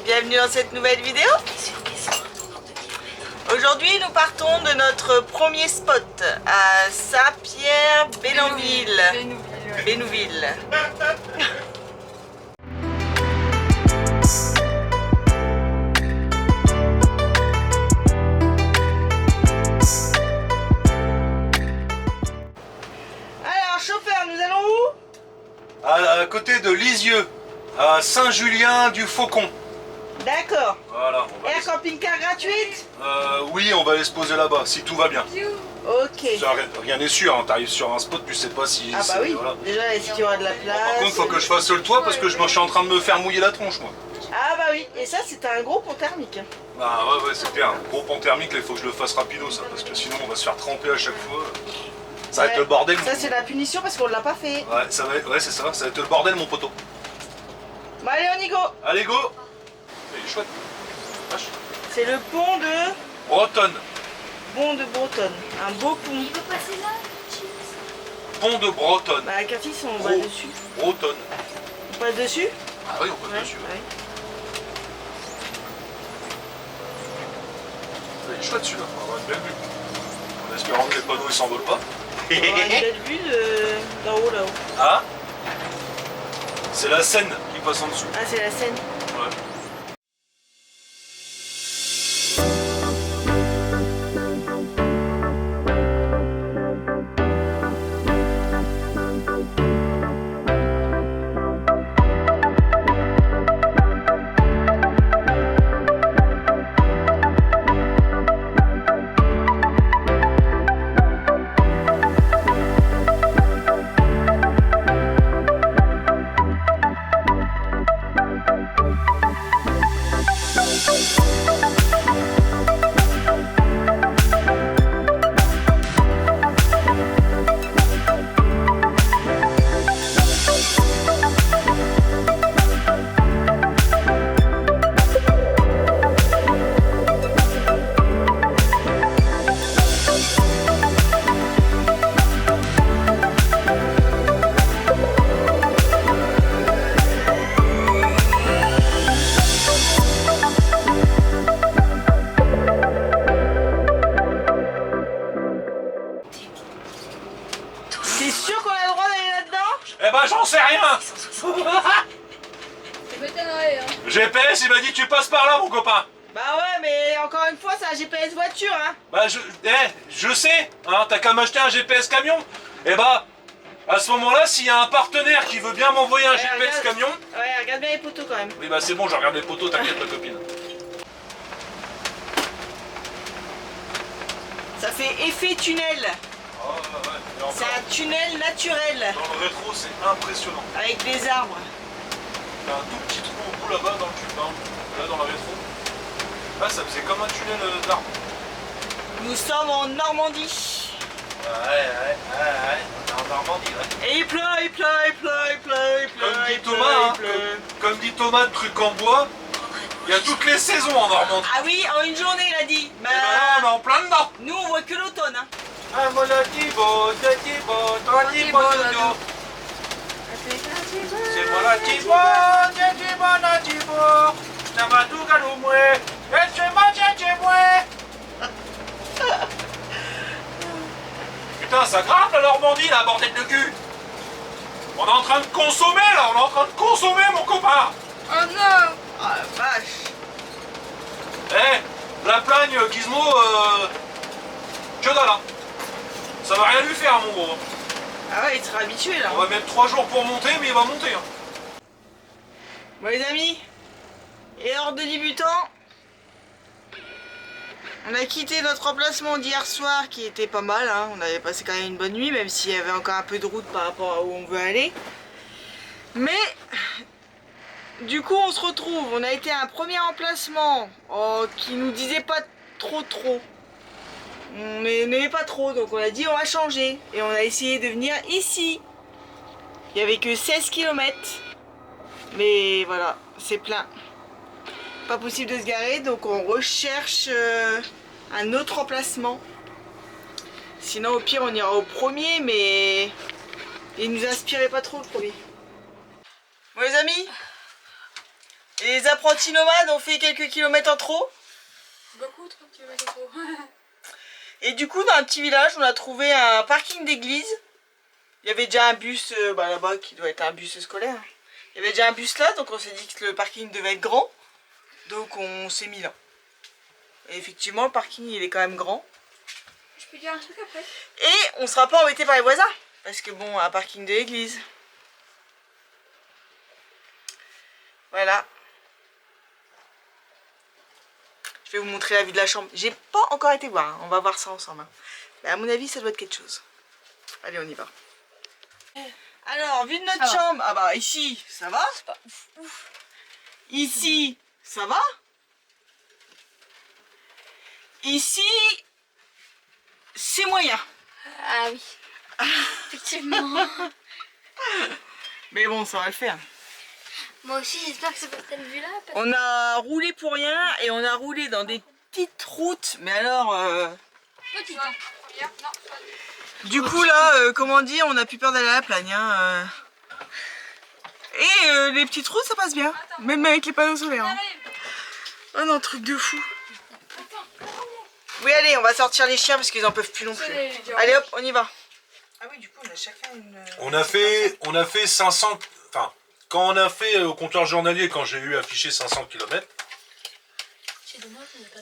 bienvenue dans cette nouvelle vidéo. Aujourd'hui nous partons de notre premier spot à Saint-Pierre-Bénouville. Bénouville. Alors chauffeur, nous allons où? À côté de Lisieux, à Saint-Julien-du-Faucon. D'accord. Voilà. Air camping-car gratuite? Oui, on va aller se poser là-bas, si tout va bien. Ok. Ça, rien n'est sûr, hein. T'arrives sur un spot, tu sais pas si... Ah bah oui, voilà. déjà est-ce qu'il y aura de la place? Par contre, faut que je fasse le toit parce que je suis en train de me faire mouiller la tronche, moi. Ah bah oui, et ça c'est un gros pont thermique. Ah ouais, c'est clair. Gros pont thermique, là, il faut que je le fasse rapido, ça, parce que sinon on va se faire tremper à chaque fois. Ça va être le bordel. Ça c'est la punition parce qu'on l'a pas fait. Ouais, ça va être... ouais, c'est ça, ça va être le bordel, mon poteau. Bon allez, on y go. Allez, go. Il est chouette. Vache. C'est le pont de... Bretonne. Pont de Bretonne. Un beau pont. Il peut passer là? Pont de Bretonne. Bah Cathy, on va dessus. Bretonne. On passe dessus? Ah oui, on passe dessus. Ouais. Ouais. Il est chouette celui-là, on va avoir une belle vue. En espérant que les panneaux ils s'envolent pas. On aura une belle vue d'en haut là-haut. Ah, c'est la Seine qui passe en dessous. Ah c'est la Seine. Ouais. T'es sûr qu'on a le droit d'aller là-dedans? Eh ben j'en sais rien. Ça m'étonnerait, hein. GPS il m'a dit tu passes par là mon copain. Bah ouais, mais encore une fois, c'est un GPS voiture, hein. Bah je sais, hein, t'as qu'à m'acheter un GPS camion. Et bah à ce moment-là, s'il y a un partenaire qui veut bien m'envoyer un GPS regarde. camion. Ouais, regarde bien les poteaux quand même. Oui bah c'est bon, je regarde les poteaux, t'inquiète ma copine. Ça fait effet tunnel. Oh, ouais. C'est un tunnel naturel. Dans le rétro, c'est impressionnant. Avec des arbres. Il y a un tout petit trou au bout là-bas dans le tube, hein. Là dans le rétro. Là ça faisait comme un tunnel d'arbres. Nous sommes en Normandie. Ouais. En Normandie, ouais. Et il pleut, il pleut, il pleut, il pleut, il pleut. Comme dit il pleut, Thomas, il hein, pleut. comme dit Thomas de trucs en bois, il y a toutes les saisons en Normandie. Ah oui, en une journée, il a dit. Bah, Et ben là, on est en plein dedans. nous, on voit que l'automne. Hein. Ah, mon Thibaut, Thibaut, Thibaut. C'est moi la Thibaut, Thibaut. Namatuka lumwe, et c'est ma Putain, ça grimpe la Normandie là, bordel de cul. On est en train de consommer là, on est en train de consommer mon copain. Oh non! Oh la vache. Eh, la plagne Gizmo, que dalle hein. Ça va rien lui faire mon gros. Ah ouais, il sera habitué là. On va mettre 3 jours pour monter, mais il va monter hein. Bon les amis, et hors de débutants, on a quitté notre emplacement d'hier soir qui était pas mal, hein. On avait passé quand même une bonne nuit, même s'il y avait encore un peu de route par rapport à où on veut aller. Mais du coup on se retrouve, on a été à un premier emplacement qui nous disait pas trop. On n'aimait pas trop, donc on a dit on va changer. Et on a essayé de venir ici. Il n'y avait que 16 km. Mais voilà, c'est plein. Pas possible de se garer, donc on recherche un autre emplacement. Sinon au pire on ira au premier, mais il nous inspirait pas trop le premier. Bon les amis, Et les apprentis nomades ont fait quelques kilomètres en trop. Beaucoup trop de kilomètres en trop. Et du coup, dans un petit village, on a trouvé un parking d'église. Il y avait déjà un bus là-bas qui doit être un bus scolaire. Il y avait déjà un bus là, donc on s'est dit que le parking devait être grand. Donc on s'est mis là. Et effectivement, le parking il est quand même grand. Je peux dire un truc après? Et on sera pas embêté par les voisins. Parce que bon, un parking de l'église. Voilà. Je vais vous montrer la vue de la chambre. J'ai pas encore été voir, hein. On va voir ça ensemble. Hein. Mais à mon avis, ça doit être quelque chose. Allez, on y va. Alors, vue de notre chambre. Ah bah ici, ça va. C'est pas ouf, ouf. Ici, ça va. Ici, c'est moyen. Ah oui. Effectivement. Mais bon, ça va le faire. Moi aussi, j'espère que c'est pas cette vue-là. On a roulé pour rien et on a roulé dans des petites routes. Mais alors, Petite. du coup là, comment dire, on a plus peur d'aller à la plagne. Hein, Et les petites routes, ça passe bien. Même avec les panneaux solaires. Hein. Oh non, truc de fou. Oui, allez, on va sortir les chiens parce qu'ils en peuvent plus non plus. Allez hop, on y va. Ah oui, du coup, on a chacun une... On a fait 500... Enfin, quand on a fait au compteur journalier, quand j'ai eu affiché 500 km,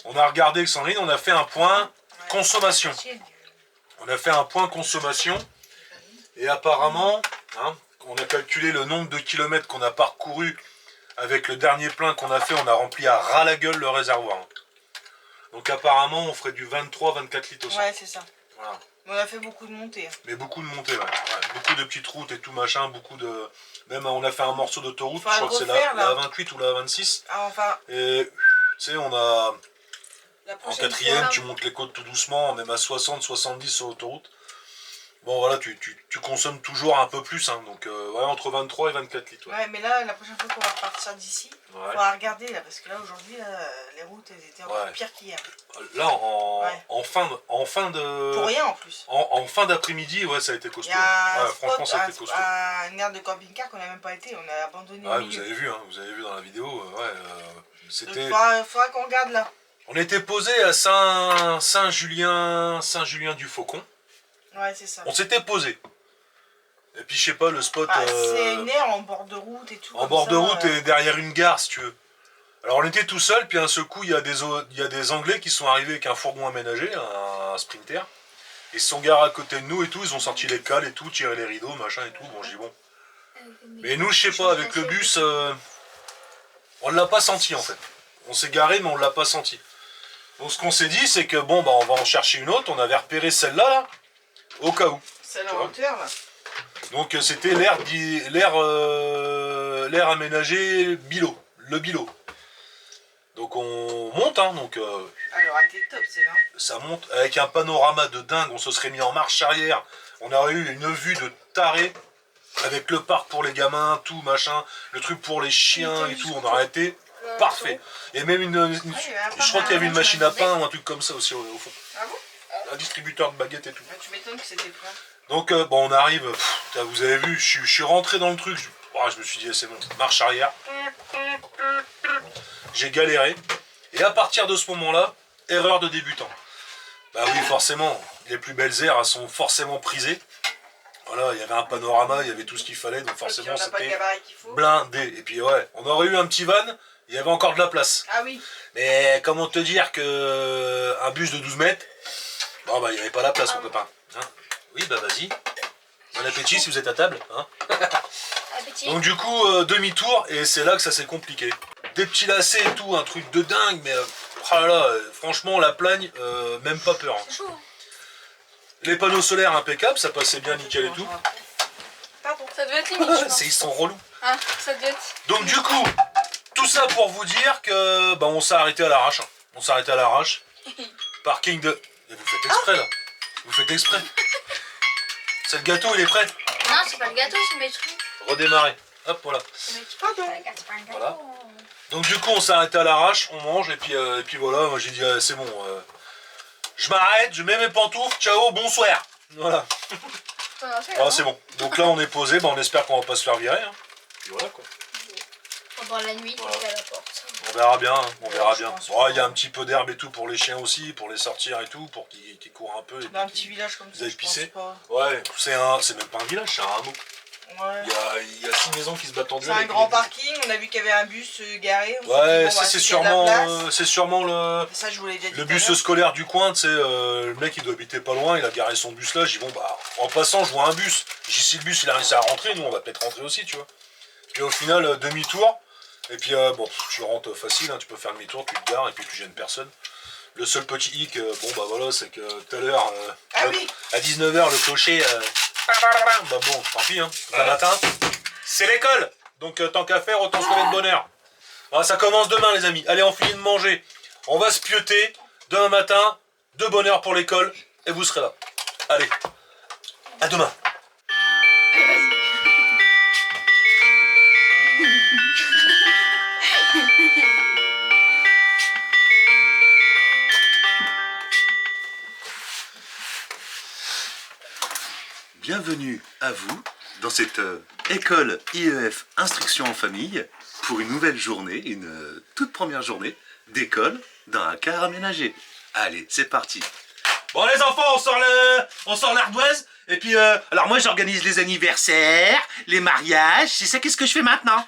on a regardé avec Sandrine, on a fait un point consommation. On a fait un point consommation. Et apparemment, hein, on a calculé le nombre de kilomètres qu'on a parcouru avec le dernier plein qu'on a fait. On a rempli à ras la gueule le réservoir. Donc apparemment, on ferait du 23-24 litres au 100. Ouais, c'est ça. Voilà. On a fait beaucoup de montées. Mais beaucoup de montées, ouais. Ouais. Beaucoup de petites routes et tout machin, beaucoup de... Même on a fait un morceau d'autoroute, je crois que c'est la 28 ou la 26. Ah, enfin... Et tu sais, on a... En quatrième, fois, tu montes les côtes tout doucement, même à 60-70 sur l'autoroute. Bon voilà, tu consommes toujours un peu plus, hein, donc ouais, entre 23 et 24 litres. Ouais, ouais, mais là, la prochaine fois qu'on va repartir d'ici, ouais. on va regarder là, parce que là aujourd'hui, les routes elles étaient encore pires qu'hier. Là, en fin de... Pour rien en plus. En fin d'après-midi, ouais, ça a été costaud. Ouais, franchement, ça a été costaud. Une aire de camping-car qu'on n'a même pas été, on a abandonné Ouais, au milieu. vous avez vu dans la vidéo, ouais, c'était... Il faudra qu'on regarde là. On était posé à Saint-Julien du Faucon. Ouais, c'est ça. On s'était posé. Et puis, je sais pas, le spot... c'est une aire en bord de route et tout. En bord de route et derrière une gare, si tu veux. Alors, on était tout seul, puis à un seul coup, il y a des Anglais qui sont arrivés avec un fourgon aménagé, un Sprinter. Ils se sont garés à côté de nous et tout, ils ont sorti les cales et tout, tiré les rideaux, machin et tout. Bon, je dis bon. Mais nous, je sais pas, avec le bus, on l'a pas senti en fait. On s'est garé, mais on l'a pas senti. Donc ce qu'on s'est dit, c'est que bon, bah on va en chercher une autre. On avait repéré celle-là, là, au cas où. Celle en hauteur, là. Donc c'était l'air aménagé Bilo, le Bilo. Donc on monte, hein, donc... Alors, elle était top, celle-là. Ça monte avec un panorama de dingue, on se serait mis en marche arrière. On aurait eu une vue de taré, avec le parc pour les gamins, tout, machin, le truc pour les chiens et tout, on aurait été parfait. Et même je crois qu'il y avait une machine à pain ou un truc comme ça aussi au fond. Ah bon? Un distributeur de baguettes et tout. Tu m'étonnes que c'était plein. Donc bon, on arrive, vous avez vu, je suis rentré dans le truc, je me suis dit c'est bon, marche arrière. J'ai galéré. Et à partir de ce moment-là, erreur de débutant. Bah oui, forcément, les plus belles aires, elles sont forcément prisées. Voilà, il y avait un panorama, il y avait tout ce qu'il fallait, donc forcément c'était blindé. Et puis ouais, on aurait eu un petit van, il y avait encore de la place. Ah oui. Mais comment te dire que un bus de 12 mètres, bon bah il n'y avait pas la place mon copain. Hein, oui bah vas-y. Bon appétit si vous êtes à table. Hein. Donc du coup, demi-tour, et c'est là que ça s'est compliqué. Des petits lacets et tout, un truc de dingue, mais oh là là, franchement la plagne, même pas peur. Hein. C'est chaud. Les panneaux solaires impeccables, ça passait bien nickel et tout. Pardon. Ça devait être limite, je pense. Ils sont relous. Ah, ça devait être... Donc du coup, tout ça pour vous dire que bah, on s'est arrêté à l'arrache. Hein. On s'est arrêté à l'arrache. Parking de... Et vous faites exprès là. Vous faites exprès. C'est le gâteau, il est prêt. Non, c'est pas le gâteau, c'est mes trucs. Redémarrer. Hop, voilà. Voilà. Donc du coup, on s'est arrêté à l'arrache, on mange, et puis voilà, moi j'ai dit, c'est bon, je m'arrête, je mets mes pantoufles, ciao, bonsoir. Voilà. Ah, c'est bon. Donc là, on est posé, bah, on espère qu'on va pas se faire virer. Hein. Et voilà quoi. Pendant la nuit, Voilà. t'es à la porte. On verra bien, hein, on verra je bien. pense Bon, il y a un petit peu d'herbe et tout pour les chiens aussi, pour les sortir et tout, pour qu'ils courent un peu. Et Dans un puis petit village comme vous ça, avez je pense pissé pas. Ouais, c'est même pas un village, c'est un hameau. Ouais. Il y a 6 maisons qui se battent en C'est duel. un avec grand les- parking, on a vu qu'il y avait un bus garé. On s'est dit, Ouais, bon, ça bah, c'est qu'il y a de la place. sûrement le... Ça, je vous l'ai déjà dit. Le tout à bus l'heure. scolaire du coin, tu sais, le mec il doit habiter pas loin, il a garé son bus là, j'y bon bah en passant je vois un bus, j'ai si le bus il a réussi à rentrer, nous on va peut-être rentrer aussi, tu vois. Puis au final demi-tour, et puis bon tu rentres facile, hein, tu peux faire demi-tour, tu te gares et puis tu gênes personne. Le seul petit hic, bon bah voilà, c'est que tout à l'heure, Ah oui. à 19h le clocher, bah bon, tant pis, hein, le matin, c'est l'école, donc tant qu'à faire, autant se lever de bonne heure. Ah, ça commence demain les amis, allez on finit de manger, on va se pioter, demain matin, de bonne heure pour l'école, et vous serez là. Allez, à demain. Bienvenue à vous dans cette école IEF Instruction en famille pour une nouvelle journée, une toute première journée d'école dans un car aménagé. Allez, c'est parti. Bon les enfants, on sort l'ardoise et puis alors moi j'organise les anniversaires, les mariages, c'est ça qu'est-ce que je fais maintenant?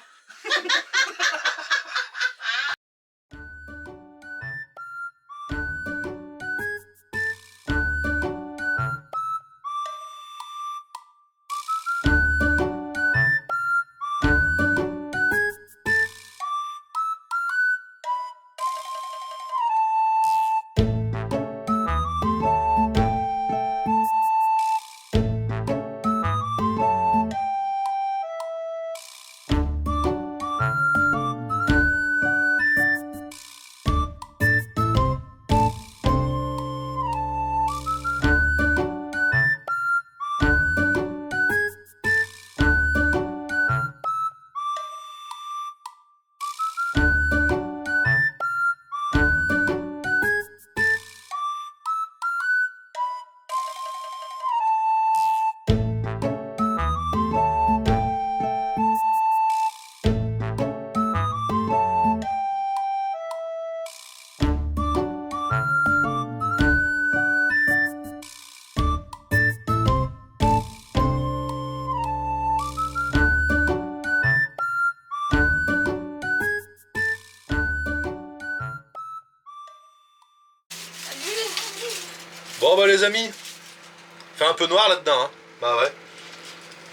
Bon bah les amis, fait un peu noir là-dedans, hein. Bah ouais.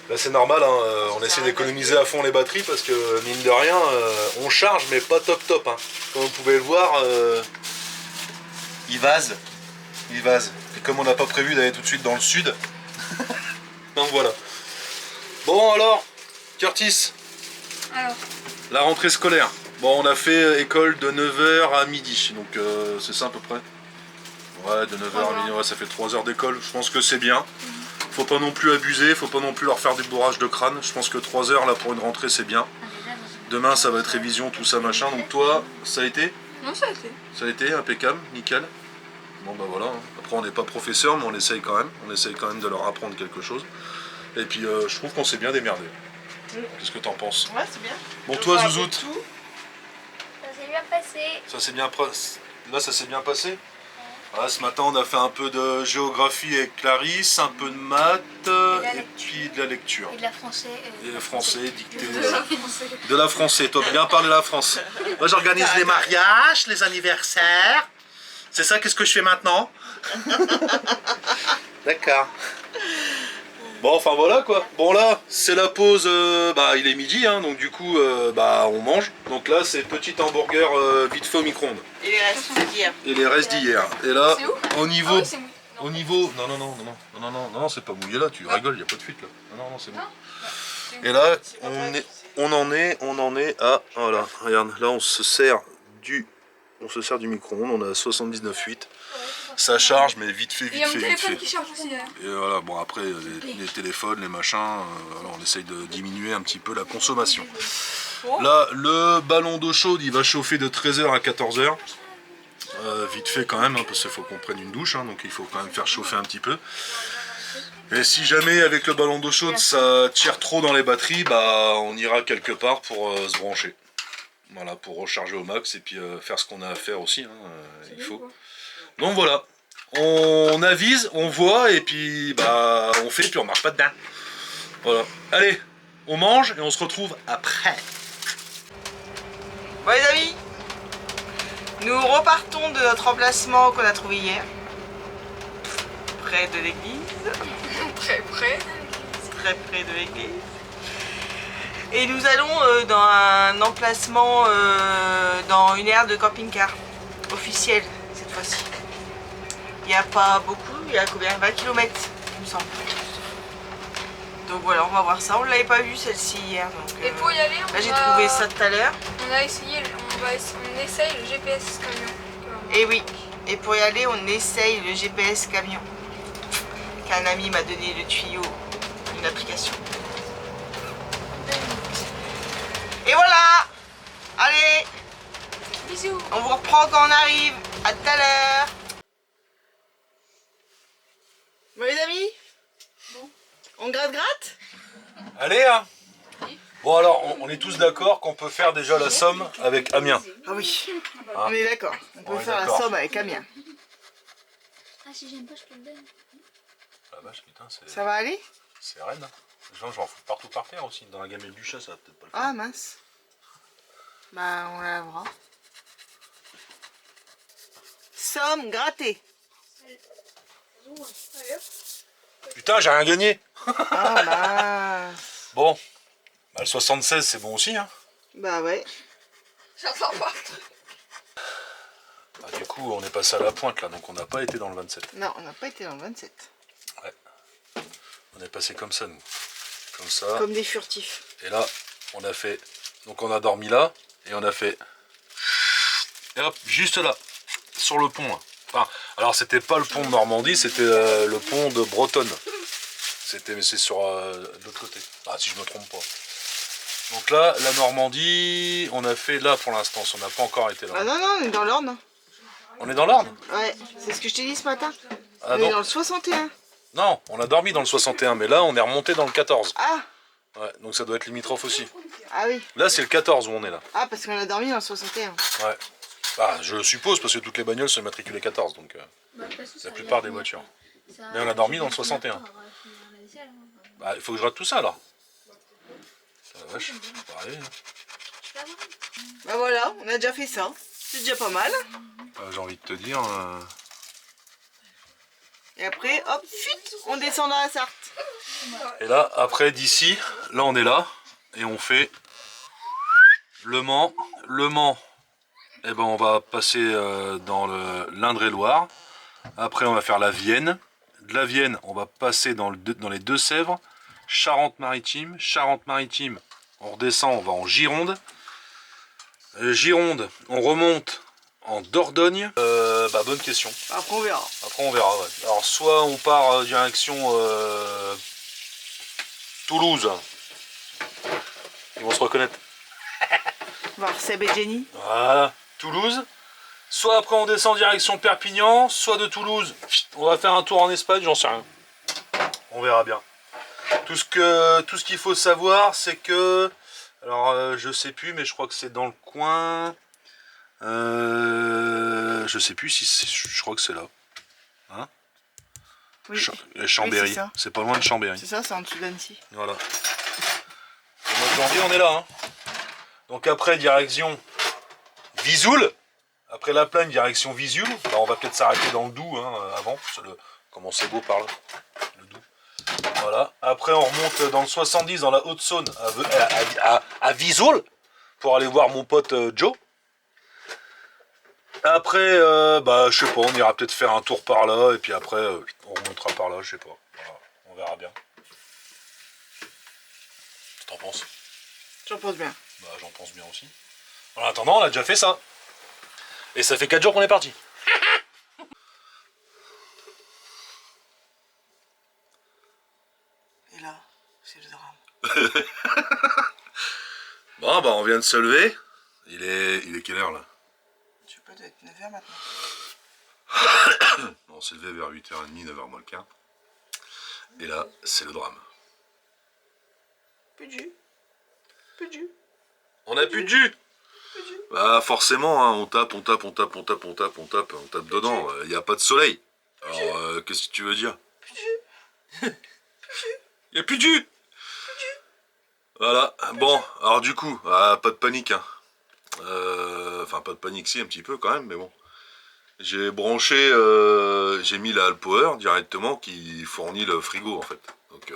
Là c'est normal, hein, on essaie d'économiser à fond les batteries parce que mine de rien, on charge mais pas top hein. Comme vous pouvez le voir, il vase. Et comme on n'a pas prévu d'aller tout de suite dans le sud, donc voilà. Bon alors, Curtis, Alors, la rentrée scolaire. Bon on a fait école de 9h à midi, donc c'est ça à peu près. Ouais, de 9h à midi, ouais, ça fait 3 heures d'école, je pense que c'est bien. Faut pas non plus abuser, faut pas non plus leur faire du bourrage de crâne. Je pense que 3 heures là pour une rentrée c'est bien. Demain ça va être révision, tout ça machin. Donc toi, ça a été? non, ça a été. Ça a été impeccable, nickel. Bon bah voilà, hein. Après on n'est pas professeur mais on essaye quand même. On essaye quand même de leur apprendre quelque chose. Et puis je trouve qu'on s'est bien démerdé. Qu'est-ce que t'en penses? Ouais, c'est bien. Bon Je toi vois un peu Zouzout, de tout. Ça s'est bien passé. ça s'est bien là ça s'est bien passé? Ouais, ce matin on a fait un peu de géographie avec Clarisse, un peu de maths et puis de la lecture. Et de la français. Et le français, dicté. De la français. De la français, toi bien parler la France. Moi j'organise les mariages, les anniversaires. C'est ça qu'est-ce que je fais maintenant? D'accord. Bon enfin voilà quoi. Bon là c'est la pause, bah il est midi hein, donc du coup bah on mange. Donc là c'est petit hamburger vite fait au micro-ondes. Et les restes d'hier. Et les restes d'hier. Et là C'est où? au Ah niveau. oui, c'est mou. Non. Au niveau. Non, c'est pas mouillé là, tu rigoles, il n'y a pas de fuite là. Non, c'est bon. C'est où? Et là, C'est pas on en est à. Voilà, regarde, là on se sert du micro-ondes, on a 79,8. Ça charge, mais vite fait, Il y a vite mon fait, vite téléphone fait. qui charge aussi. Et voilà, bon après, les téléphones, les machins, voilà, on essaye de diminuer un petit peu la consommation. Là, le ballon d'eau chaude, il va chauffer de 13h à 14h. Vite fait quand même, hein, parce qu'il faut qu'on prenne une douche, hein, donc il faut quand même faire chauffer un petit peu. Et si jamais avec le ballon d'eau chaude ça tire trop dans les batteries, bah on ira quelque part pour se brancher. Voilà, pour recharger au max et puis faire ce qu'on a à faire aussi, hein, il faut. Donc voilà, on avise, on voit et puis bah on fait puis on marche pas dedans. Voilà, allez, on mange et on se retrouve après. Bon les amis, nous repartons de notre emplacement qu'on a trouvé hier, près de l'église, Très près. très près de l'église. Et nous allons dans un emplacement, dans une aire de camping-car, officielle cette fois-ci. Il n'y a pas beaucoup, il y a combien? 20 km, il me semble. Donc voilà, on va voir ça. On ne l'avait pas vu celle-ci hier. Donc, Et pour y aller, là j'ai trouvé ça tout à l'heure. On a essayé, on essaye le GPS camion. Et oui, et pour y aller, on essaye le GPS camion. Qu'un ami m'a donné le tuyau, une application. Et voilà! Allez, Bisous. on vous reprend quand on arrive. À tout à l'heure. Bon les amis, on gratte. Allez hein. Bon alors, on est tous d'accord qu'on peut faire déjà la somme avec Amiens. Ah oui, Ah. on est d'accord. On peut On est faire la d'accord. somme avec Amiens. Ah, si j'aime pas, je te le donne. Ah vache, putain, Ça va aller? c'est raide. Hein. Les gens, j'en fous partout par terre aussi. Dans la gamelle du chat, ça va peut-être pas le faire. Ah mince. Bah on lavera. Somme grattée. Putain, j'ai rien gagné. Ah mince. Bon, bah, le 76, c'est bon aussi. Hein. Bah ouais. J'entends pas. Ah, du coup, on est passé à la pointe là, donc on n'a pas été dans le 27. Non, on n'a pas été dans le 27. Ouais. On est passé comme ça, nous. Comme ça. Comme des furtifs. Et là, on a fait. Donc on a dormi là, et on a fait. Et hop, juste là, sur le pont. Là. Enfin, alors c'était pas le pont de Normandie, c'était le pont de Bretonne. Mais c'est sur l'autre côté. Ah, si je me trompe pas. Donc là, la Normandie, on a fait là pour l'instant, on n'a pas encore été là. Ah non, non, on est dans l'Orne. On est dans l'Orne? Ouais, c'est ce que je t'ai dit ce matin. Ah on est non. dans le 61. Non, on a dormi dans le 61, mais là on est remonté dans le 14. Ah, Ouais, donc ça doit être limitrophe aussi. ah oui. Là c'est le 14 où on est là. Ah, parce qu'on a dormi dans le 61. Ouais. Bah, je suppose parce que toutes les bagnoles sont immatriculées 14, donc la plupart des voitures. Mais on a dormi dans le 61. Bah, il faut que je rate tout ça alors. La vache, c'est pas arrivé. Hein. Bah voilà, on a déjà fait ça. C'est déjà pas mal. J'ai envie de te dire. Et après, hop, fuite, on descend dans la Sarthe. Et là, après d'ici, là on est là et on fait Le Mans. Le Mans, eh ben, on va passer dans l'Indre-et-Loire. Après, on va faire la Vienne. De la Vienne, on va passer dans les Deux-Sèvres. Charente-Maritime. Charente-Maritime, on redescend, on va en Gironde. Gironde, on remonte en Dordogne. Bonne question. Après, on verra. Après, on verra. Ouais. Alors, soit on part direction Toulouse. Ils vont se reconnaître. Voir Seb et Jenny. Voilà, Toulouse. Soit après on descend direction Perpignan, soit de Toulouse, on va faire un tour en Espagne, j'en sais rien. On verra bien. Tout ce qu'il faut savoir, c'est que... Alors, je sais plus, mais je crois que c'est dans le coin... je sais plus si c'est... Je crois que c'est là. Hein? Oui, Chambéry. Oui, c'est ça. C'est pas loin de Chambéry. C'est ça, c'est en dessous d'Annecy. Voilà. Au mois de janvier, on est là. Hein. Donc après, direction Visoul. Après la Plagne, direction Visoul. Bah, on va peut-être s'arrêter dans le Doubs avant. Comment c'est beau par là. Le Doubs. Voilà. Après, on remonte dans le 70, dans la Haute-Saône, à Visoul, pour aller voir mon pote Joe. Après, je sais pas, on ira peut-être faire un tour par là. Et puis après, on remontera par là, je sais pas. Voilà. On verra bien. Qu'est-ce que t'en penses? J'en pense bien. Bah, j'en pense bien aussi. En attendant, on a déjà fait ça. Et ça fait 4 jours qu'on est parti. Et là, c'est le drame. Bon, on vient de se lever. Il est quelle heure là? Je sais pas, doit être 9h maintenant. On s'est levé vers 8h30, 9h moins le quart. Et là, c'est le drame. Plus de jus. Plus de jus. On a plus de jus. Bah forcément, hein, on tape dedans. Il n'y a pas de soleil. Alors, qu'est-ce que tu veux dire? Il n'y a plus de jus. Voilà. Bon, alors du coup, pas de panique. Hein. Enfin, pas de panique, si, un petit peu quand même, mais bon. J'ai branché, j'ai mis la Alpower directement qui fournit le frigo en fait. Donc,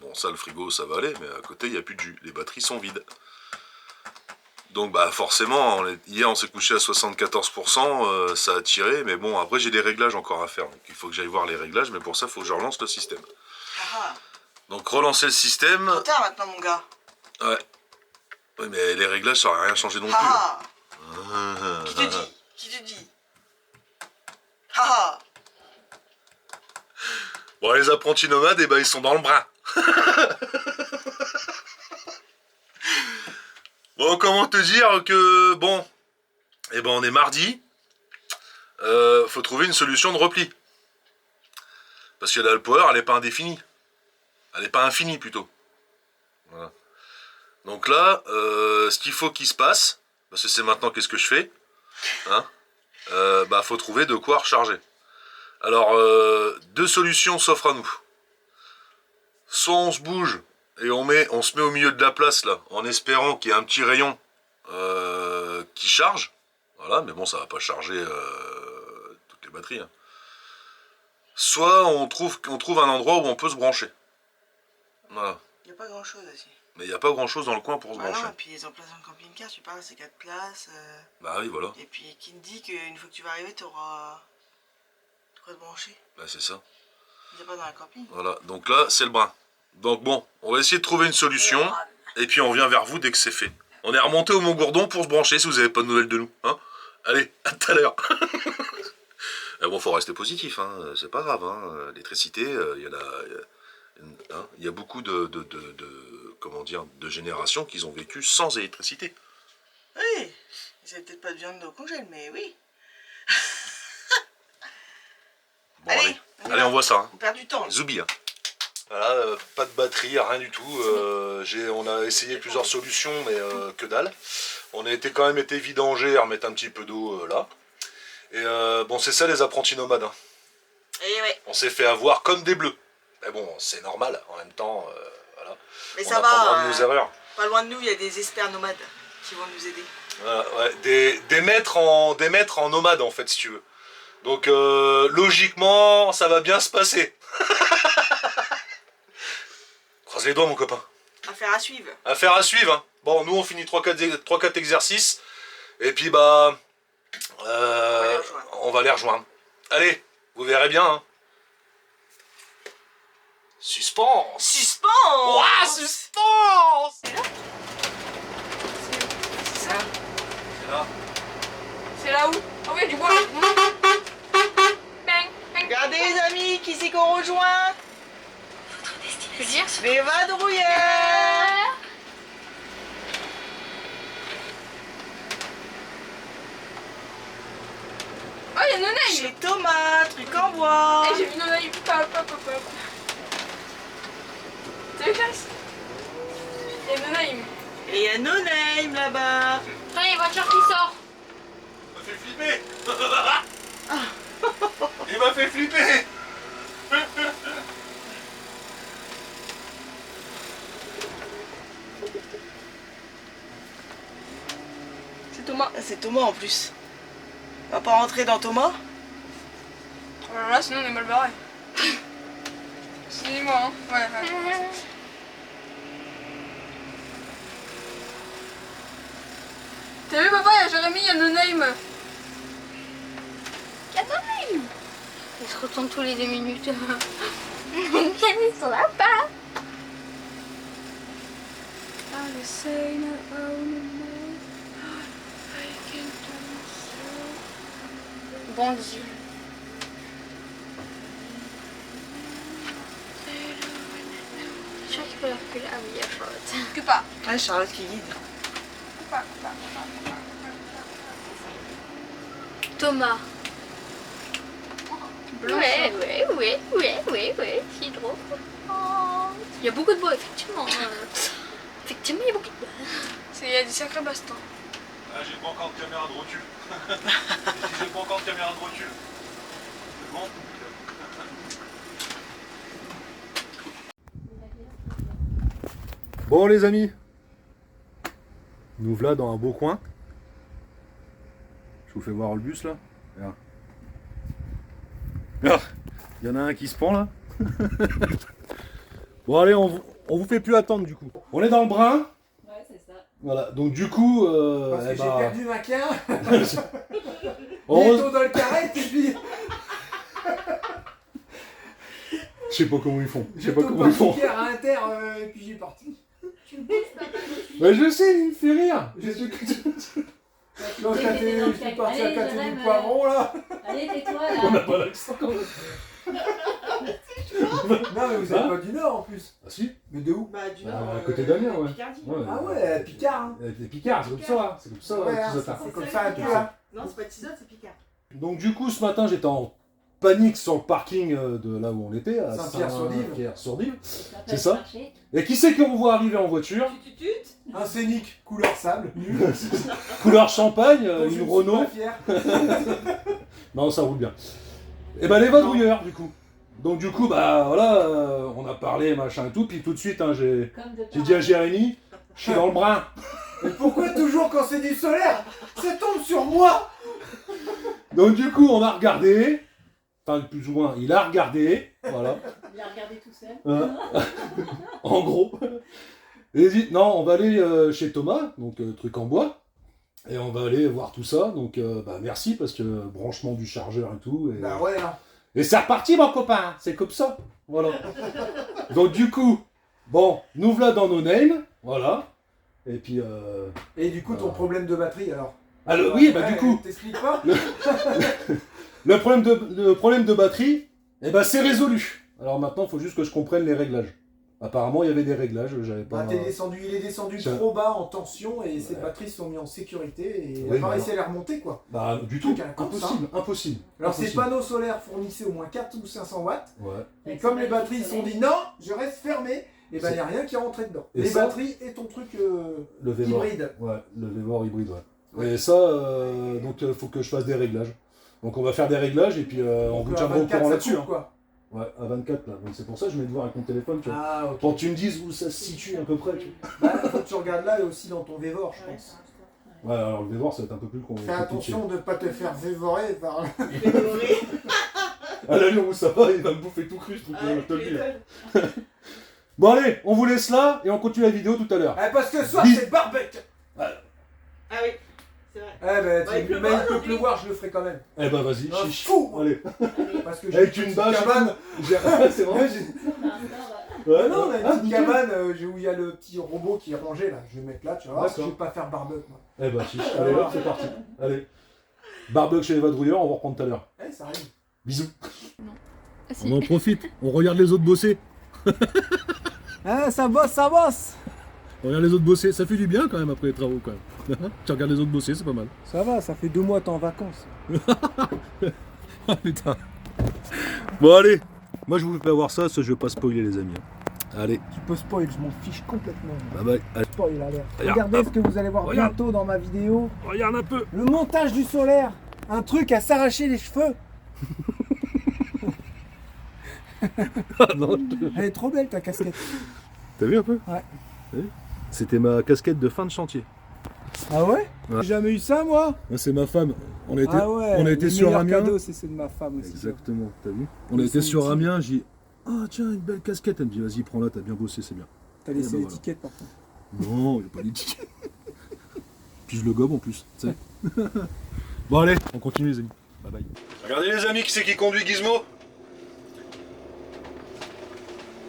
bon, ça, le frigo, ça va aller, mais à côté, il n'y a plus de jus. Les batteries sont vides. Donc bah forcément, hier on s'est couché à 74%, ça a tiré, mais bon après j'ai des réglages encore à faire, donc il faut que j'aille voir les réglages, mais pour ça il faut que je relance le système. Ah. Donc relancer le système... Trop tard maintenant mon gars. Ouais. Oui mais les réglages ça n'aurait rien changé non plus. Ah. Qui te dit? Qui te dit? Ah. Bon les apprentis nomades, eh ben, ils sont dans le brin. Bon, comment te dire que, bon, eh ben on est mardi, faut trouver une solution de repli. Parce que la Alpower, elle n'est pas indéfinie. Elle n'est pas infinie, plutôt. Voilà. Donc là, ce qu'il faut qu'il se passe, parce que c'est maintenant qu'est-ce que je fais, hein, bah faut trouver de quoi recharger. Alors, deux solutions s'offrent à nous. Soit on se bouge, et on se met au milieu de la place là, en espérant qu'il y ait un petit rayon qui charge. Voilà, mais bon, ça va pas charger toutes les batteries. Hein. Soit on trouve un endroit où on peut se brancher. Voilà. Il n'y a pas grand chose aussi. Mais il n'y a pas grand chose dans le coin pour se brancher. Non, et puis les emplacements de camping-car, tu parles, c'est 4 places. Bah oui, voilà. Et puis qui te dit qu'une fois que tu vas arriver, tu auras de quoi te brancher. Bah c'est ça. Il n'y a pas dans la camping. Voilà, donc là, c'est le brin. Donc bon, on va essayer de trouver une solution, et puis on vient vers vous dès que c'est fait. On est remonté au Mont-Gourdon pour se brancher si vous n'avez pas de nouvelles de nous. Hein, allez, à tout à l'heure. Bon, faut rester positif, hein, c'est pas grave. Hein, l'électricité, il y a beaucoup comment dire, de générations qui ont vécu sans électricité. Oui, ils n'avaient peut-être pas de viande au congèle, mais oui. Bon, allez, on voit ça. Hein. On perd du temps. Là. Zoubi, hein. Voilà, pas de batterie, rien du tout. On a essayé plusieurs solutions, mais que dalle. On a quand même été vidanger à remettre un petit peu d'eau là. Et bon, c'est ça les apprentis nomades. Hein. Et ouais. On s'est fait avoir comme des bleus. Mais bon, c'est normal. En même temps, voilà. Mais on ça apprendra va. de nos erreurs. Pas loin de nous, il y a des experts nomades qui vont nous aider. Voilà, ouais, des maîtres en nomades en fait, si tu veux. Donc logiquement, ça va bien se passer. Croise les doigts, mon copain. Affaire à suivre. Affaire à suivre. Hein. Bon, nous on finit 3-4 exercices. Et puis bah on va les rejoindre. Allez, vous verrez bien. Hein. Suspense. Suspense. Ouah, suspense. C'est ça. C'est là. C'est là où? Ah oui, il y a du bois. Bang, bang. Regardez les amis, qui c'est qu'on rejoint? Je veux dire, Les vadrouilleurs. oh, il y a Nonaïm. Chez Thomas, truc en bois. Eh, j'ai vu Nonaïm. Hop. T'as vu, Clarisse? Il y a Nonaïm. Et il y a No Name là-bas. Ah, il y a une voiture qui sort. Il m'a fait flipper. Il m'a fait flipper. C'est Thomas. C'est Thomas en plus. On va pas rentrer dans Thomas? Oh là là, sinon on est mal barré. Excusez-moi, hein. Ouais. T'as vu, papa, il y a Jérémy, il y a Nonaïm. Il y a Nonaïm. Il se retourne tous les 2 minutes. Ils sont là-bas. Bon Dieu. Je crois qu'il peut reculer. Ah oui, il y a Charlotte. Que pas. Ah, Charlotte qui guide. Thomas. Blanc. Ouais, c'est drôle. Oh. Il y a beaucoup de bois, effectivement. Effectivement, il y a beaucoup de bois. Il y a des sacrés bastons. Ah, j'ai pas encore de caméra de recul. J'ai pas encore de caméra de recul. C'est bon. Bon les amis, nous voilà dans un beau coin. Je vous fais voir le bus là. Regarde. Regarde. Il y en a un qui se pend là. Bon allez, on vous fait plus attendre du coup. On est dans le Brun. Ouais, c'est ça. Voilà, donc du coup... Parce que j'ai perdu ma quin. On- Bientôt dans le carré, et puis Je sais pas comment ils font. Je sais j'ai pas tout comment ils font. parti à Inter, et puis j'ai parti. Tu me pousses, papa, quand tu Mais je sais, il me fait rire. Donc là, je suis parti à côté du poivron là. Allez, tais-toi On n'a là. pas l'accent quand même. Non mais vous êtes Hein pas du Nord en plus. Ah si. Mais de où? Bah, du Bah, Nord. à côté d'Amiens, ouais. Picardie. Ouais. Ah ouais, Picard. Hein. Avec les Picards, c'est comme ça. Hein. C'est comme ça, Ouais, les hein, petits otards. c'est comme ça un peu là. Non, c'est pas Tizotte, c'est Picard. Donc du coup, ce matin, j'étais en panique sur le parking de là où on était, à Saint-Pierre-sur-Dive. Saint-Pierre-sur-Dive. Ça C'est ça. marcher. Et qui c'est qu'on voit arriver en voiture? Tu Un scénic, couleur sable, nul. Couleur champagne, dont je ne une suis Renault. pas fier. Non, ça roule bien. Et ben les vadrouilleurs, du coup. Donc du coup, bah voilà, on a parlé, machin et tout, puis tout de suite, hein, j'ai dit à Jérémy, je suis dans le Brun. Mais pourquoi toujours quand c'est du solaire, ça tombe sur moi? Donc du coup, on a regardé, enfin plus ou moins, il a regardé, voilà, Il a regardé tout seul. en gros. Et il dit, non, on va aller chez Thomas, donc truc en bois, et on va aller voir tout ça, donc bah merci, parce que branchement du chargeur et tout. Et, Bah ouais, hein. et c'est reparti mon copain, c'est comme ça, voilà. Donc du coup, bon, nous voilà dans nos names, voilà, et puis... Et du coup, ton problème de batterie alors? Alors, oui, bah Ouais, du coup, t'expliques pas? le problème de batterie, eh ben, c'est résolu. Alors maintenant, il faut juste que je comprenne les réglages. Apparemment, il y avait des réglages, j'avais pas... Bah, il est descendu Ça- trop bas en tension et ses batteries sont mises en sécurité et il Oui, a pas mais réussi à les remonter quoi. Bah, du tout, Truc à la course, impossible, impossible. Alors ces impossible. panneaux solaires fournissaient au moins 4 ou 500 watts. Ouais. Et comme les batteries se sont dit non, je reste fermé, et ben il n'y a rien qui est rentré dedans. Et Les ça- batteries et ton truc Le Vémor. hybride. Ouais, le Vémor hybride, ouais. Et ça, donc, faut que je fasse des réglages. Donc, on va faire des réglages et puis on Donc, vous à tiendra au 24, courant ça là-dessus. coupe, Hein. quoi. Ouais, à 24 là. Donc, c'est pour ça que je mets de voir avec mon téléphone, tu vois. Ah ok. Pour que tu me dises où ça se situe à peu près, tu Bah, faut que tu regardes là et aussi dans ton Vévor, je pense. vois. Ouais, alors le Vémor, ça va être un peu plus Fais attention de ne pas te faire vévorer par... À l'allure où ça va, il va me bouffer tout cru, ce truc, je te le dis. Bon allez, on vous laisse là et on continue la vidéo tout à l'heure. Parce que ce soir Bis- c'est barbecue. Ah oui, c'est vrai. Ben, Bah, il pleut mais pas il peut aujourd'hui. pleuvoir, je le ferai quand même. Eh ben vas-y, Non, chiche. fou. Allez, Parce que j'ai avec une une petite bâche. cabane. C'est vrai. Ouais, non, on a une Ah, petite nickel. cabane où il y a le petit robot qui est rangé là. Je vais le mettre là, tu vas voir si je D'accord. vais pas faire barbecue moi. Eh ben chiche, allez là, c'est parti. Allez. Barbecue chez les vadrouilleurs, on va reprendre tout à l'heure. Eh, ça arrive. Bisous. Ah, si. On en profite, on regarde les autres bosser. Ah, ça bosse, ça bosse. On regarde les autres bosser, ça fait du bien quand même après les travaux quand même. Tu regardes les autres bosser, c'est pas mal. Ça va, ça fait 2 mois que t'es en vacances. Ah putain. Bon allez, moi je vous fais pas voir ça, je vais pas spoiler les amis. Allez, Tu peux spoil, je m'en fiche complètement. bye bye. Allez, Spoil alert. Regarde, Regardez hop. ce que vous allez voir Regarde. bientôt dans ma vidéo. regarde un peu. Le montage du solaire. Un truc à s'arracher les cheveux. Ah non, Elle est trop belle ta casquette. t'as vu un peu? Ouais. T'as vu. C'était ma casquette de fin de chantier. Ah ouais, Ouais. J'ai jamais eu ça moi. C'est ma femme. On a été, Ah ouais, on a été le sur meilleur Amiens. cadeau c'est ceux de ma femme aussi. Exactement, t'as vu? On a Ils été sont sur petits. Amiens, j'ai dit ah tiens, une belle casquette. Elle me dit vas-y, prends-la, t'as bien bossé, c'est bien. T'as laissé Eh ben voilà. l'étiquette par contre. Non, il n'y a pas d'étiquette. Puis je le gobe en plus, tu sais. Bon allez, on continue les amis. Bye bye. Regardez les amis, qui c'est qui conduit Gizmo?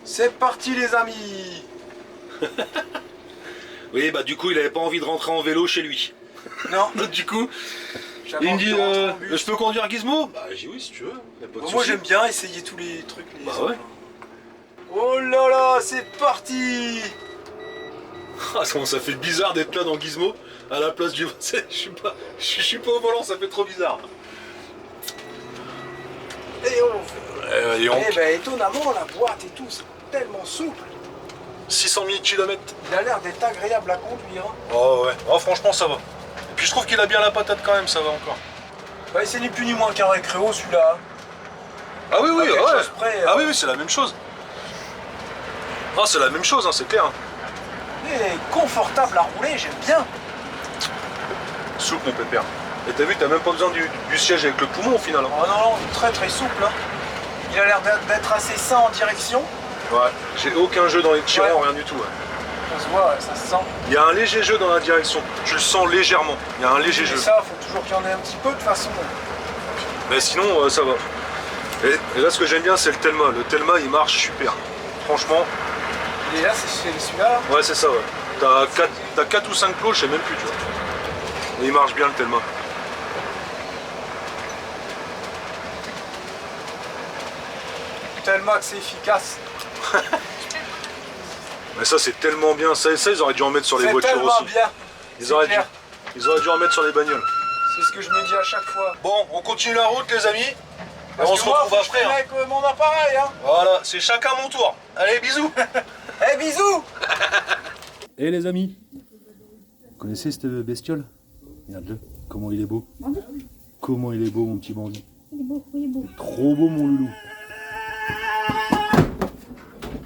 C'est parti les amis. Oui, bah du coup, il avait pas envie de rentrer en vélo chez lui. Non, Donc du coup, j'avais il me envie dit de rentrer en bus. je peux conduire Gizmo? Bah j'ai dit oui si tu veux, y a pas de Moi souci. j'aime bien essayer tous les trucs. Bah ouais. Oh là là, c'est parti. Ah, ça fait bizarre d'être là dans Gizmo à la place du... je suis pas au volant, ça fait trop bizarre. Et on... Eh ben étonnamment la boîte et tout, c'est tellement souple. 600 000 km. Il a l'air d'être agréable à conduire. Hein. Oh ouais, oh, franchement ça va. Et Puis je trouve qu'il a bien la patate quand même, ça va encore. Bah, c'est ni plus ni moins qu'un récréo celui-là. Ah oui, oui, À quelque ouais. chose près, Ah oui, oui, c'est la même chose. Ah, c'est la même chose, hein, c'est clair. Hein. Il est confortable à rouler, j'aime bien. Souple, mon pépère. Et t'as vu, t'as même pas besoin du siège avec le poumon au final. Hein. Oh non, non, très très souple. Hein. Il a l'air d'être assez sain en direction. Ouais, j'ai aucun jeu dans les tirants, Ouais. rien du tout. Ouais. Ça se voit, ça se sent. Il y a un léger jeu dans la direction. Tu le sens légèrement. Il y a un léger Et jeu. ça, faut toujours qu'il y en ait un petit peu de toute façon. Mais sinon, ça va. Et là, ce que j'aime bien, c'est le Telma. Le Telma, il marche super. Franchement, Il est là, c'est celui-là. Là. ouais, c'est ça, ouais. T'as 4 ou 5 plots, je sais même plus, tu vois. Mais il marche bien, le Telma. Tellement que c'est efficace. Mais ça, c'est tellement bien. Ça, ils auraient dû en mettre sur les C'est voitures tellement aussi. bien. Ils auraient, clair. ils auraient dû en mettre sur les bagnoles. C'est ce que je me dis à chaque fois. Bon, on continue la route, les amis. Et Parce on que se moi, retrouve faut que après. je Hein. fais avec mon appareil. Hein. Voilà, c'est chacun mon tour. Allez, bisous. Eh, bisous. Eh les amis, vous connaissez cette bestiole? Regarde-le, comment il est beau. Comment il est beau mon petit bandit. Il est beau, il est beau. Trop beau mon loulou.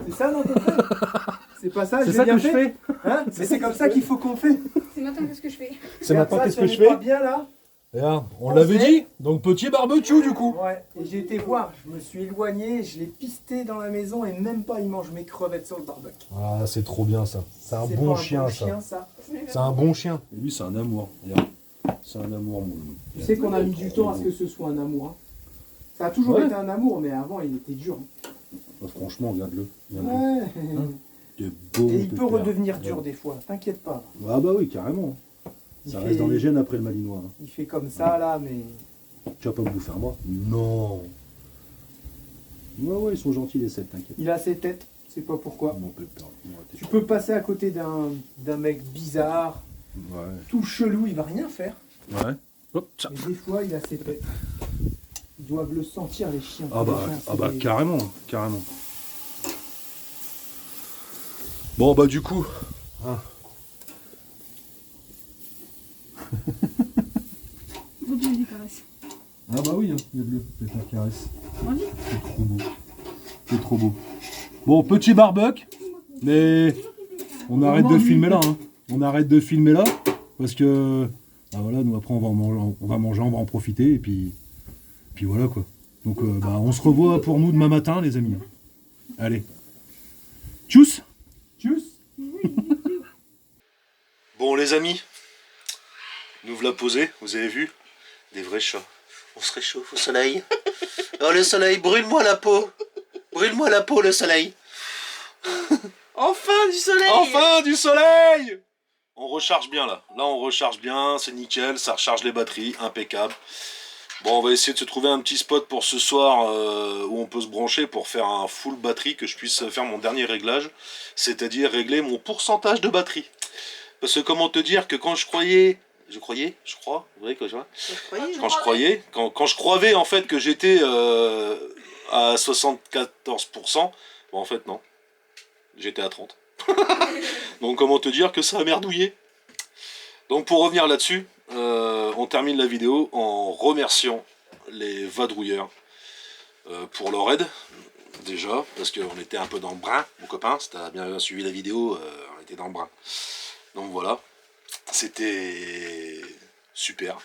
C'est ça, non, ton frère? C'est pas ça, C'est ça que je fais. Hein? Mais c'est comme ça qu'il faut qu'on fait. C'est maintenant qu'est-ce que je fais. C'est maintenant Ça, qu'est-ce si que on je est fais? pas bien là. Regarde, on On l'avait sait. dit, donc petit barbecue du coup. Ouais, et j'ai été voir, je me suis éloigné, je l'ai pisté dans la maison et même pas il mange mes crevettes sur le barbecue. Ah c'est trop bien ça. C'est un C'est bon pas chien ça. ça. C'est un bon chien. Et lui c'est un amour. Regarde. C'est un amour mon loulou. Tu sais qu'on a mis du temps à ce que ce soit un amour. Hein. Ça a toujours Ouais. été un amour, mais avant il était dur. Hein. Bah, franchement regarde-le. Regarde-le. Ouais. De beau Et il peut pépère. redevenir dur des fois, t'inquiète pas. Ah bah oui carrément. Il Ça fait- reste dans les gènes après le malinois. Hein. Il fait comme ça là, mais. Tu vas pas me bouffer un bras? Non. Ouais ouais ils sont gentils les 7, t'inquiète. Il a ses têtes, c'est pas pourquoi. Mon pépère. Ouais, t'es- Tu peux passer à côté d'un mec bizarre, Ouais. tout chelou, il va rien faire. Ouais. Hop, ça. Mais des fois, il a ses têtes. Ils doivent le sentir, les chiens. Ah bah, Les chiens, ah c'est bah des- carrément, carrément. Bon bah du coup. Hein. Vous devez des caresses. Ah bah oui, regarde-le, pépère caresse. Vas-y. C'est trop beau. C'est trop beau. Bon, petit barbecue, mais on arrête de filmer là. Hein. On arrête de filmer là, parce que bah voilà, nous après on va manger, on va en profiter, et puis voilà quoi. Donc bah, on se revoit pour nous demain matin les amis. Allez. Tchuss. Tchuss. Bon, les amis, nous voilà posés, vous avez vu? Des vrais chats. On se réchauffe au soleil. Oh le soleil, brûle-moi la peau. Brûle-moi la peau le soleil. Enfin du soleil. Enfin du soleil! On recharge bien là. Là on recharge bien, c'est nickel, ça recharge les batteries, impeccable. Bon, on va essayer de se trouver un petit spot pour ce soir où on peut se brancher pour faire un full batterie, que je puisse faire mon dernier réglage, c'est-à-dire régler mon pourcentage de batterie. Parce que comment te dire que quand je crois, vous voyez que je vois. Quand je croyais, quand je croyais en fait que j'étais à 74%, bon en fait non, j'étais à 30. Donc comment te dire que ça a merdouillé. Donc pour revenir là-dessus, on termine la vidéo en remerciant les vadrouilleurs pour leur aide, déjà, parce qu'on était un peu dans le brin, mon copain, si t'as bien suivi la vidéo, on était dans le brin. Donc voilà, c'était super.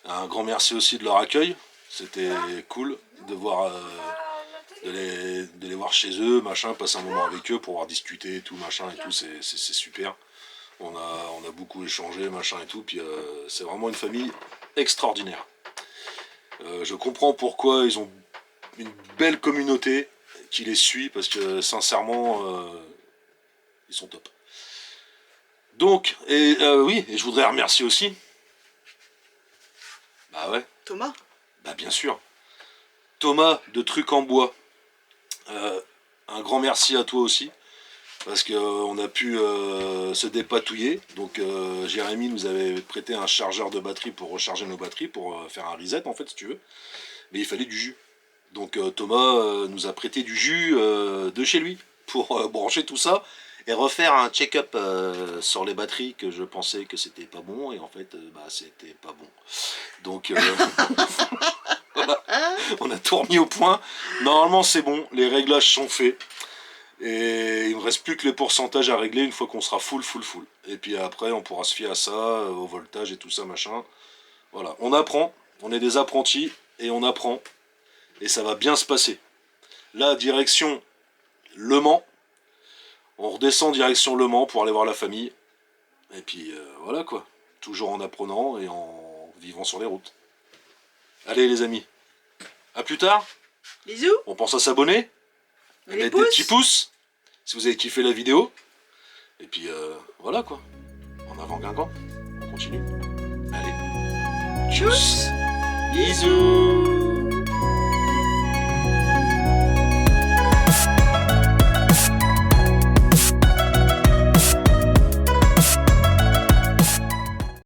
Un grand merci aussi de leur accueil, c'était cool de voir... de les voir chez eux, machin, passer un moment avec eux pour pouvoir discuter et tout, machin et tout, c'est super. On a beaucoup échangé, machin et tout, puis c'est vraiment une famille extraordinaire. Je comprends pourquoi ils ont une belle communauté qui les suit, parce que sincèrement, ils sont top. Donc, oui, et je voudrais remercier aussi. Bah ouais. Thomas. Bah bien sûr. Thomas de Trucs en Bois. Un grand merci à toi aussi, parce qu'on a pu se dépatouiller. Donc Jérémy nous avait prêté un chargeur de batterie pour recharger nos batteries, pour faire un reset en fait si tu veux. Mais il fallait du jus. Donc Thomas nous a prêté du jus de chez lui pour brancher tout ça et refaire un check-up sur les batteries que je pensais que c'était pas bon et en fait c'était pas bon. Donc voilà, on a tout remis au point. Normalement c'est bon, les réglages sont faits et il me reste plus que les pourcentages à régler une fois qu'on sera full. Et puis après on pourra se fier à ça, au voltage et tout ça machin. Voilà, on apprend, on est des apprentis et on apprend et ça va bien se passer. Là direction Le Mans. On redescend direction Le Mans pour aller voir la famille. Et puis voilà quoi. Toujours en apprenant et en vivant sur les routes. Allez les amis. À plus tard. Bisous. On pense à s'abonner. Les Mettre des petits pouces. Si vous avez kiffé la vidéo. Et puis voilà quoi. En avant Guingamp. On continue. Allez. Tchuss. Bisous.